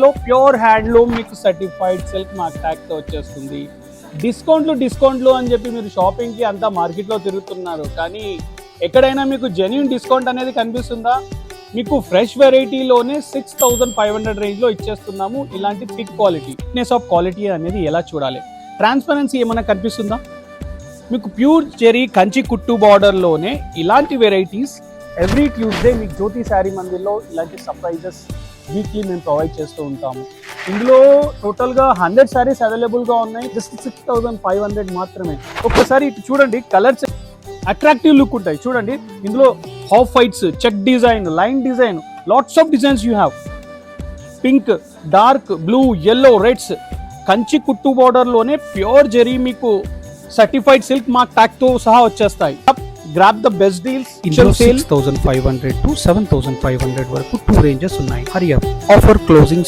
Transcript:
లో pure handloom మీకు certified silk mark tag తో వచ్చేస్తుంది. డిస్కౌంట్లు అని చెప్పి మీరు షాపింగ్ కి అంతా మార్కెట్ లో తిరుగుతున్నారు, కానీ ఎక్కడైనా మీకు జెన్యూన్ డిస్కౌంట్ అనేది కనిపిస్తుందా? మీకు ఫ్రెష్ వెరైటీలోనే 6500 రేంజ్ లో ఇచ్చేస్తున్నాము. ఇలాంటి thick quality, thickness of quality అనేది ఎలా చూడాలి? ట్రాన్స్పరెన్సీ ఏమైనా కనిపిస్తుందా? మీకు ప్యూర్ జెరీ కంచి కుట్టు బార్డర్లోనే ఇలాంటి వెరైటీస్ ఎవ్రీ ట్యూస్డే మీకు జ్యోతి శారీ మందిర్లో ఇలాంటి సర్ప్రైజెస్ వీక్లీ మేము ప్రొవైడ్ చేస్తూ ఉంటాము. ఇందులో టోటల్గా 100 శారీస్ అవైలబుల్గా ఉన్నాయి. జస్ట్ 6500 మాత్రమే. ఒక్కసారి ఇటు చూడండి, కలర్స్ అట్రాక్టివ్ లుక్ ఉంటాయి. చూడండి, ఇందులో half whites, check design, line design, lots of designs you have. Pink, dark blue, yellow, reds, Kanchi కుట్టు బార్డర్లోనే ప్యూర్ జెరీ మీకు సర్టిఫైడ్ సిల్క్ మార్క్ ట్యాగ్ తో సహా వచ్చేస్తాయి. Grab the best deals. 6500 to 7500 వరకు 2 రేంజెస్ ఉన్నాయి. హరి అప్. Offer closing